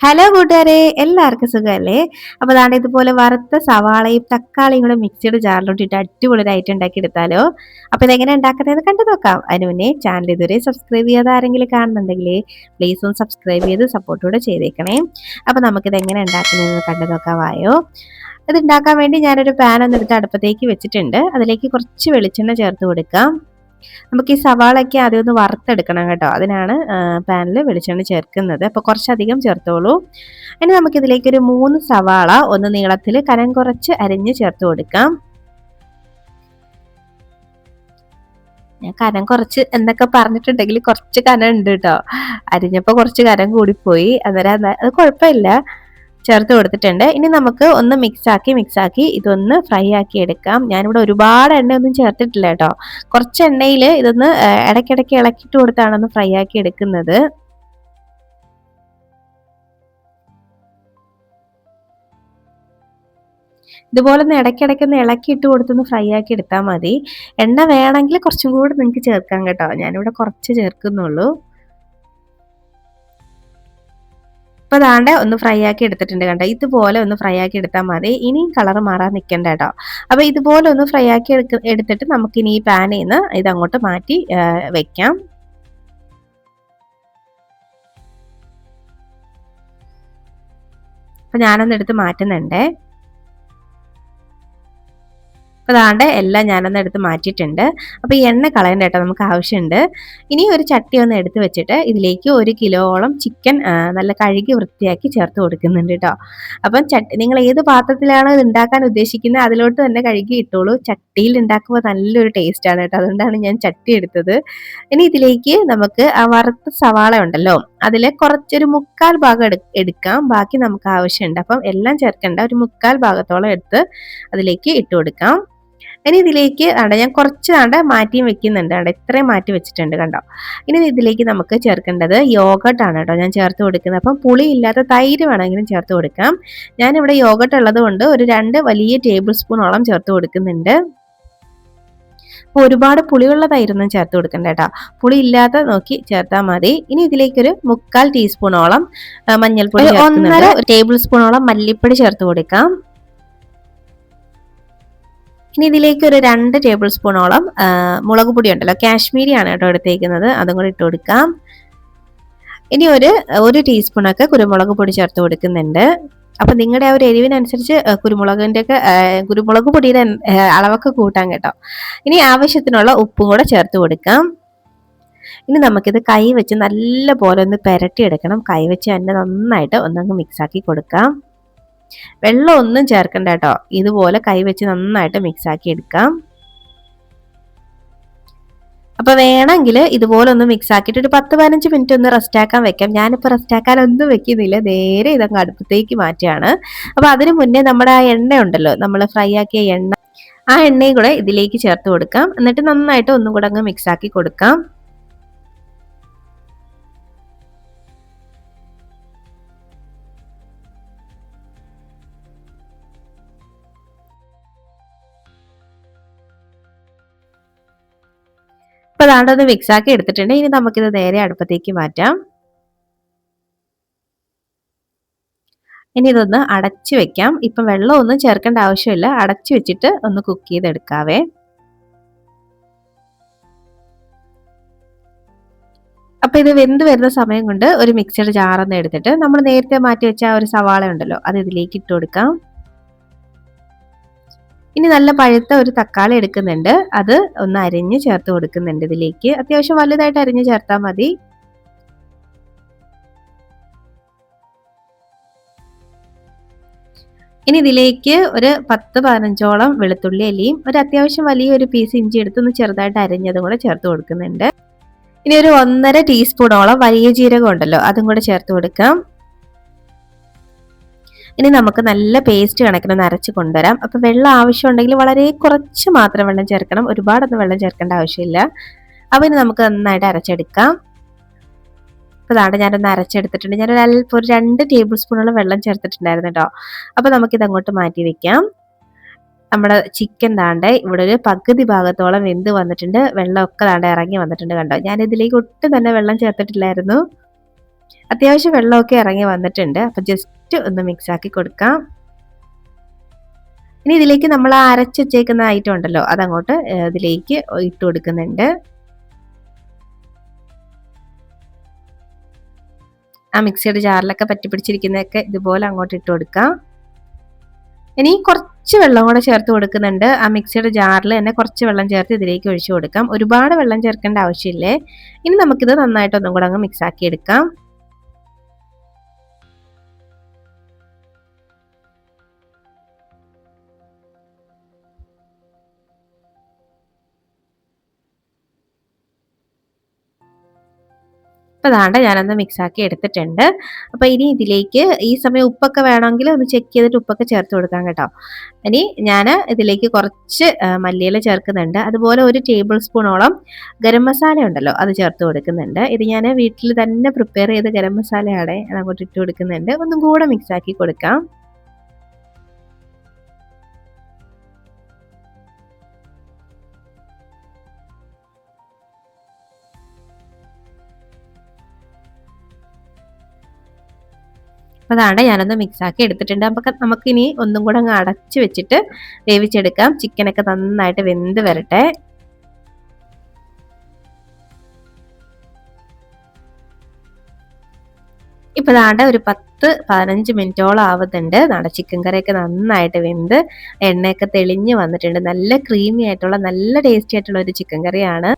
Hello കൂട്ടുകാരെ, എല്ലാവർക്കും സുഖമല്ലേ? അപ്പോൾ ദാണ്ടെ ഇതുപോലെ വറുത്ത സവാളയും തക്കാളിയും കൂടെ മിക്സിയുടെ ജാറിലോട്ടിട്ട് അടിപൊളി ഒരു ഐറ്റം ഉണ്ടാക്കി എടുത്താലോ? അപ്പോൾ ഇതെങ്ങനെ ഉണ്ടാക്കുന്നതെന്ന് കണ്ടു നോക്കാം. അതിന് മുന്നേ ചാനൽ ഇതുവരെ സബ്സ്ക്രൈബ് ചെയ്യാതെ ആരെങ്കിലും കാണുന്നുണ്ടെങ്കിൽ പ്ലീസ് ഒന്ന് സബ്സ്ക്രൈബ് ചെയ്ത് സപ്പോർട്ട് കൂടെ ചെയ്തേക്കണേ. അപ്പോൾ നമുക്കിത് എങ്ങനെ ഉണ്ടാക്കുന്നതെന്ന് കണ്ടു നോക്കാവായോ? ഇത് ഉണ്ടാക്കാൻ വേണ്ടി ഞാനൊരു പാൻ ഒന്ന് എടുത്ത് അടുപ്പത്തേക്ക് വെച്ചിട്ടുണ്ട്. അതിലേക്ക് കുറച്ച് വെളിച്ചെണ്ണ ചേർത്ത് കൊടുക്കാം. നമുക്ക് ഈ സവാളയൊക്കെ ആദ്യം ഒന്ന് വറുത്തെടുക്കണം കേട്ടോ. അതിനാണ് പാനിൽ വെളിച്ചെണ്ണ ചേർക്കുന്നത്. അപ്പോൾ കുറച്ചധികം ചേർത്തോളൂ. ഇനി നമുക്കിതിലേക്ക് ഒരു 3 സവാള ഒന്ന് നീളത്തിൽ കനം കുറച്ച് അരിഞ്ഞ് ചേർത്ത് കൊടുക്കാം. ഞാൻ കനം കുറച്ച് എന്നൊക്കെ പറഞ്ഞിട്ടുണ്ടെങ്കിൽ കുറച്ച് കനം ഉണ്ട് കേട്ടോ. അരിഞ്ഞപ്പോൾ കുറച്ച് കനം കൂടിപ്പോയി. അന്നേരം അത് കുഴപ്പമില്ല, ചേർത്ത് കൊടുത്തിട്ടുണ്ട്. ഇനി നമുക്ക് ഒന്ന് മിക്സാക്കി ഇതൊന്ന് ഫ്രൈ ആക്കി എടുക്കാം. ഞാനിവിടെ ഒരുപാട് എണ്ണയൊന്നും ചേർത്തിട്ടില്ല കേട്ടോ. കുറച്ച് എണ്ണയിൽ ഇതൊന്ന് ഇടയ്ക്കിടയ്ക്ക് ഇളക്കിയിട്ട് കൊടുത്താണ് ഒന്ന് ഫ്രൈ ആക്കി എടുക്കുന്നത്. ഇതുപോലെ ഒന്ന് ഇടയ്ക്കിടയ്ക്ക് ഒന്ന് ഇളക്കിയിട്ട് കൊടുത്തൊന്ന് ഫ്രൈ ആക്കി എടുത്താൽ മതി. എണ്ണ വേണമെങ്കിൽ കുറച്ചും കൂടി നിങ്ങൾക്ക് ചേർക്കാം കേട്ടോ. ഞാനിവിടെ കുറച്ച് ചേർക്കുന്നുള്ളൂ. അപ്പോൾ ദാണ്ടെ ഒന്ന് ഫ്രൈ ആക്കി എടുത്തിട്ടുണ്ട് കണ്ടോ. ഇതുപോലെ ഒന്ന് ഫ്രൈ ആക്കി എടുത്താൽ മതി. ഇനിയും കളർ മാറാൻ നിൽക്കണ്ട കേട്ടോ. അപ്പോൾ ഇതുപോലെ ഒന്ന് ഫ്രൈ ആക്കി എടുത്തിട്ട് നമുക്കിനി ഈ പാനിൽ നിന്ന് ഇതങ്ങോട്ട് മാറ്റി വെക്കാം. അപ്പോൾ ഞാനൊന്ന് എടുത്ത് മാറ്റുന്നുണ്ടേ. അപ്പോൾ ദാണ്ടെ എല്ലാം ഞാനൊന്ന് എടുത്ത് മാറ്റിയിട്ടുണ്ട്. അപ്പോൾ ഈ എണ്ണ കളയണ്ട കേട്ടോ, നമുക്ക് ആവശ്യമുണ്ട്. ഇനി ഒരു ചട്ടി ഒന്ന് എടുത്ത് വെച്ചിട്ട് ഇതിലേക്ക് 1 കിലോളം ചിക്കൻ നല്ല കഴുകി വൃത്തിയാക്കി ചേർത്ത് കൊടുക്കുന്നുണ്ട് കേട്ടോ. അപ്പം നിങ്ങൾ ഏത് പാത്രത്തിലാണ് ഇത് ഉണ്ടാക്കാൻ ഉദ്ദേശിക്കുന്നത് അതിലോട്ട് തന്നെ കഴുകി ഇട്ടോളൂ. ചട്ടിയിൽ ഉണ്ടാക്കുമ്പോൾ നല്ലൊരു ടേസ്റ്റാണ് കേട്ടോ. അതുകൊണ്ടാണ് ഞാൻ ചട്ടി എടുത്തത്. ഇനി ഇതിലേക്ക് നമുക്ക് ആ വറുത്ത സവാള ഉണ്ടല്ലോ, അതിൽ കുറച്ചൊരു 1/4 ഭാഗം എടുക്കാം. ബാക്കി നമുക്ക് ആവശ്യമുണ്ട്. അപ്പം എല്ലാം ചേർക്കേണ്ട, ഒരു 1/4 ഭാഗത്തോളം എടുത്ത് അതിലേക്ക് ഇട്ട് കൊടുക്കാം. ഇനി ഇതിലേക്ക് ഞാൻ കുറച്ച് മാറ്റിയും വെക്കുന്നുണ്ട്. ഇത്രയും മാറ്റി വെച്ചിട്ടുണ്ട് കണ്ടോ. ഇനി ഇതിലേക്ക് നമുക്ക് ചേർക്കേണ്ടത് യോഗട്ട് ആണ് കേട്ടോ ഞാൻ ചേർത്ത് കൊടുക്കുന്നത്. അപ്പം പുളി ഇല്ലാത്ത തൈര് വേണമെങ്കിലും ചേർത്ത് കൊടുക്കാം. ഞാനിവിടെ യോഗട്ട് ഉള്ളത് കൊണ്ട് ഒരു 2 വലിയ ടേബിൾ സ്പൂണോളം ചേർത്ത് കൊടുക്കുന്നുണ്ട്. അപ്പോൾ ഒരുപാട് പുളിയുള്ള തൈരൊന്നും ചേർത്ത് കൊടുക്കണ്ട കേട്ടോ. പുളി ഇല്ലാത്ത നോക്കി ചേർത്താൽ മതി. ഇനി ഇതിലേക്കൊരു 1/4 ടീസ്പൂണോളം മഞ്ഞൾപ്പൊടി, 1.5 ടേബിൾ സ്പൂണോളം മല്ലിപ്പൊടി ചേർത്ത് കൊടുക്കാം. ഇനി ഇതിലേക്ക് ഒരു 2 ടേബിൾ സ്പൂണോളം മുളക് പൊടി ഉണ്ടല്ലോ, കാശ്മീരിയാണ് കേട്ടോ എടുത്തേക്കുന്നത്, അതും കൂടി ഇട്ട് കൊടുക്കാം. ഇനി ഒരു ടീസ്പൂണൊക്കെ കുരുമുളക് പൊടി ചേർത്ത് കൊടുക്കുന്നുണ്ട്. അപ്പം നിങ്ങളുടെ ആ ഒരു എരിവിനനുസരിച്ച് കുരുമുളക് പൊടിയുടെ അളവൊക്കെ കൂട്ടാൻ കേട്ടോ. ഇനി ആവശ്യത്തിനുള്ള ഉപ്പും കൂടെ ചേർത്ത് കൊടുക്കാം. ഇനി നമുക്കിത് കൈ വെച്ച് നല്ല പോലെ ഒന്ന് പുരട്ടിയെടുക്കണം. കൈ വെച്ച് തന്നെ നന്നായിട്ട് ഒന്നങ്ങ് മിക്സാക്കി കൊടുക്കാം. വെള്ളം ഒന്നും ചേർക്കണ്ട കേട്ടോ. ഇതുപോലെ കൈവച്ച് നന്നായിട്ട് മിക്സ് ആക്കി എടുക്കാം. അപ്പൊ വേണമെങ്കിൽ ഇതുപോലെ ഒന്ന് മിക്സ് ആക്കിയിട്ട് ഒരു 10-15 മിനിറ്റ് ഒന്ന് റെസ്റ്റ് ആക്കാൻ വെക്കാം. ഞാനിപ്പോൾ റെസ്റ്റ് ആക്കാൻ ഒന്നും വെക്കുന്നില്ല, നേരെ ഇതങ്ങ് അടുപ്പത്തേക്ക് മാറ്റിയാണ്. അപ്പൊ അതിന് മുന്നേ നമ്മുടെ ആ എണ്ണ ഉണ്ടല്ലോ, നമ്മൾ ഫ്രൈ ആക്കിയ എണ്ണ, ആ എണ്ണയും കൂടെ ഇതിലേക്ക് ചേർത്ത് കൊടുക്കാം. എന്നിട്ട് നന്നായിട്ട് ഒന്നും കൂടെ അങ്ങ് മിക്സ് ആക്കി കൊടുക്കാം. അപ്പോൾ അതാണ്ടൊന്ന് മിക്സ് ആക്കി എടുത്തിട്ടുണ്ട്. ഇനി നമുക്കിത് നേരെ അടുപ്പത്തേക്ക് മാറ്റാം. ഇനി ഇതൊന്ന് അടച്ചു വെക്കാം. ഇപ്പം വെള്ളമൊന്നും ചേർക്കേണ്ട ആവശ്യമില്ല. അടച്ചു വെച്ചിട്ട് ഒന്ന് കുക്ക് ചെയ്തെടുക്കാവേ. അപ്പോൾ ഇത് വെന്ത് വരുന്ന സമയം കൊണ്ട് ഒരു മിക്സിയുടെ ജാറൊന്ന് എടുത്തിട്ട് നമ്മൾ നേരത്തെ മാറ്റി വെച്ച ആ ഒരു സവാള ഉണ്ടല്ലോ, അത് ഇതിലേക്ക് ഇട്ട് കൊടുക്കാം. ഇനി നല്ല പഴുത്ത ഒരു തക്കാളി എടുക്കുന്നുണ്ട്, അത് ഒന്ന് അരിഞ്ഞ് ചേർത്ത് കൊടുക്കുന്നുണ്ട് ഇതിലേക്ക്. അത്യാവശ്യം വലുതായിട്ട് അരിഞ്ഞ് ചേർത്താൽ മതി. ഇനി ഇതിലേക്ക് ഒരു 10-15ഓളം വെളുത്തുള്ളി അല്ലിയും ഒരു അത്യാവശ്യം വലിയൊരു പീസ് ഇഞ്ചി എടുത്തൊന്ന് ചെറുതായിട്ട് അരിഞ്ഞതും കൂടെ ചേർത്ത് കൊടുക്കുന്നുണ്ട്. ഇനി ഒരു 1.5 ടീസ്പൂണോളം വലിയ ജീരകം ഉണ്ടല്ലോ, അതും കൂടെ ചേർത്ത് കൊടുക്കാം. ഇനി നമുക്ക് നല്ല പേസ്റ്റ് കണക്കിനൊന്ന് അരച്ച് കൊണ്ടുവരാം. അപ്പോൾ വെള്ളം ആവശ്യമുണ്ടെങ്കിൽ വളരെ കുറച്ച് മാത്രം വെള്ളം ചേർക്കണം, ഒരുപാടൊന്നും വെള്ളം ചേർക്കേണ്ട ആവശ്യമില്ല. അപ്പോൾ ഇനി നമുക്ക് നന്നായിട്ട് അരച്ചെടുക്കാം. അപ്പോൾ അതാണ് ഞാനൊന്ന് അരച്ചെടുത്തിട്ടുണ്ട്. ഞാനൊരു അല്പം ഒരു 2 ടേബിൾ സ്പൂണോളം വെള്ളം ചേർത്തിട്ടുണ്ടായിരുന്നു കേട്ടോ. അപ്പോൾ നമുക്കിത് അങ്ങോട്ട് മാറ്റി വെക്കാം. നമ്മുടെ ചിക്കൻ ദാണ്ടെ ഇവിടെ ഒരു പകുതി ഭാഗത്തോളം വെന്ത് വന്നിട്ടുണ്ട്. വെള്ളമൊക്കെ ദാണ്ടെ ഇറങ്ങി വന്നിട്ടുണ്ട് കണ്ടോ. ഞാൻ ഇതിലേക്ക് ഒട്ടും തന്നെ വെള്ളം ചേർത്തിട്ടില്ലായിരുന്നു. അത്യാവശ്യം വെള്ളമൊക്കെ ഇറങ്ങി വന്നിട്ടുണ്ട്. അപ്പോൾ ജസ്റ്റ് ഒന്ന് മിക്സ് ആക്കി കൊടുക്കാം. ഇനി ഇതിലേക്ക് നമ്മൾ അരച്ച് വെച്ചേക്കുന്ന ഐറ്റം ഉണ്ടല്ലോ, അതങ്ങോട്ട് ഇതിലേക്ക് ഇട്ട് കൊടുക്കുന്നുണ്ട്. ആ മിക്സിയുടെ ജാറിലൊക്കെ പറ്റി പിടിച്ചിരിക്കുന്നതൊക്കെ ഇതുപോലെ അങ്ങോട്ട് ഇട്ട് കൊടുക്കാം. ഇനി കുറച്ച് വെള്ളം കൂടെ ചേർത്ത് കൊടുക്കുന്നുണ്ട്. ആ മിക്സിയുടെ ജാറിൽ തന്നെ കുറച്ച് വെള്ളം ചേർത്ത് ഇതിലേക്ക് ഒഴിച്ചു കൊടുക്കാം. ഒരുപാട് വെള്ളം ചേർക്കേണ്ട ആവശ്യമില്ലേ. ഇനി നമുക്കിത് നന്നായിട്ട് ഒന്നും കൂടെ അങ്ങ് മിക്സ് ആക്കി എടുക്കാം. അപ്പോൾ അതാണ്ട് ഞാനൊന്ന് മിക്സാക്കി എടുത്തിട്ടുണ്ട്. അപ്പോൾ ഇനി ഇതിലേക്ക് ഈ സമയം ഉപ്പൊക്കെ വേണമെങ്കിൽ ഒന്ന് ചെക്ക് ചെയ്തിട്ട് ഉപ്പൊക്കെ ചേർത്ത് കൊടുക്കാം കേട്ടോ. ഇനി ഞാൻ ഇതിലേക്ക് കുറച്ച് മല്ലിയില ചേർക്കുന്നുണ്ട്. അതുപോലെ 1 ടേബിൾ സ്പൂണോളം ഗരം മസാല ഉണ്ടല്ലോ, അത് ചേർത്ത് കൊടുക്കുന്നുണ്ട്. ഇത് ഞാൻ വീട്ടിൽ തന്നെ പ്രിപ്പയർ ചെയ്ത ഗരം മസാലയാണ്, അതങ്ങോട്ട് ഇട്ട് കൊടുക്കുന്നുണ്ട്. ഒന്നും കൂടെ മിക്സാക്കി കൊടുക്കാം. അതാണ് ഞാനൊന്ന് മിക്സാക്കി എടുത്തിട്ടുണ്ട്. അപ്പോൾ നമുക്കിനി ഒന്നും കൂടെ അങ്ങ് അടച്ച് വെച്ചിട്ട് വേവിച്ചെടുക്കാം. ചിക്കനൊക്കെ നന്നായിട്ട് വെന്ത് വരട്ടെ. ഇപ്പോൾ ദാണ്ട ഒരു 10-15 മിനിറ്റോളം ആവുന്നുണ്ട്. നമ്മുടെ ചിക്കൻ കറിയൊക്കെ നന്നായിട്ട് വെന്ത് എണ്ണയൊക്കെ തെളിഞ്ഞ് വന്നിട്ടുണ്ട്. നല്ല ക്രീമി ആയിട്ടുള്ള നല്ല ടേസ്റ്റി ആയിട്ടുള്ള ഒരു ചിക്കൻ കറിയാണ്.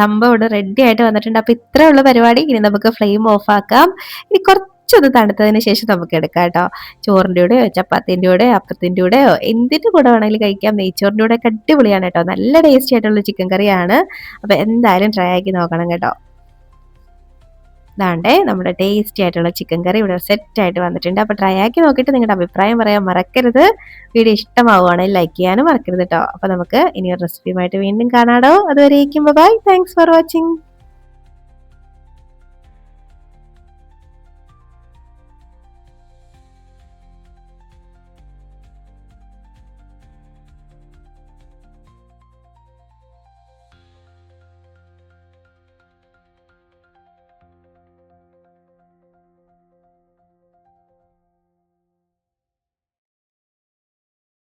സംഭവം ഇവിടെ റെഡി ആയിട്ട് വന്നിട്ടുണ്ട്. അപ്പോൾ ഇത്രേ ഉള്ള പരിപാടി. ഇനി നമുക്ക് ഫ്ലെയിം ഓഫ് ആക്കാം. ഇനി കുറച്ചൊന്ന് തണുത്തതിന് ശേഷം നമുക്ക് എടുക്കാം കേട്ടോ. ചോറിൻ്റെ കൂടെയോ ചപ്പാത്തിൻ്റെ കൂടെയോ അപ്പത്തിൻ്റെ കൂടെയോ എന്തിൻ്റെ കൂടെ വേണമെങ്കിലും കഴിക്കാം. നെയ്ച്ചോറിൻ്റെ കൂടെ ഒക്കെ അടിപൊളിയാണ് കേട്ടോ. നല്ല ടേസ്റ്റി ആയിട്ടുള്ള ചിക്കൻ കറിയാണ്. അപ്പോൾ എന്തായാലും ട്രൈ ആക്കി നോക്കണം കേട്ടോ. ഇതാണ്ടേ നമ്മുടെ ടേസ്റ്റി ആയിട്ടുള്ള ചിക്കൻ കറി ഇവിടെ സെറ്റായിട്ട് വന്നിട്ടുണ്ട്. അപ്പോൾ ട്രൈ ആക്കി നോക്കിയിട്ട് നിങ്ങളുടെ അഭിപ്രായം പറയാൻ മറക്കരുത്. വീഡിയോ ഇഷ്ടമാവുകയാണെങ്കിൽ ലൈക്ക് ചെയ്യാനും മറക്കരുത് കേട്ടോ. അപ്പോൾ നമുക്ക് ഇനി ഒരു റെസിപ്പിയുമായിട്ട് വീണ്ടും കാണാടോ. അതുവരേക്കും ബൈ. Thanks for watching.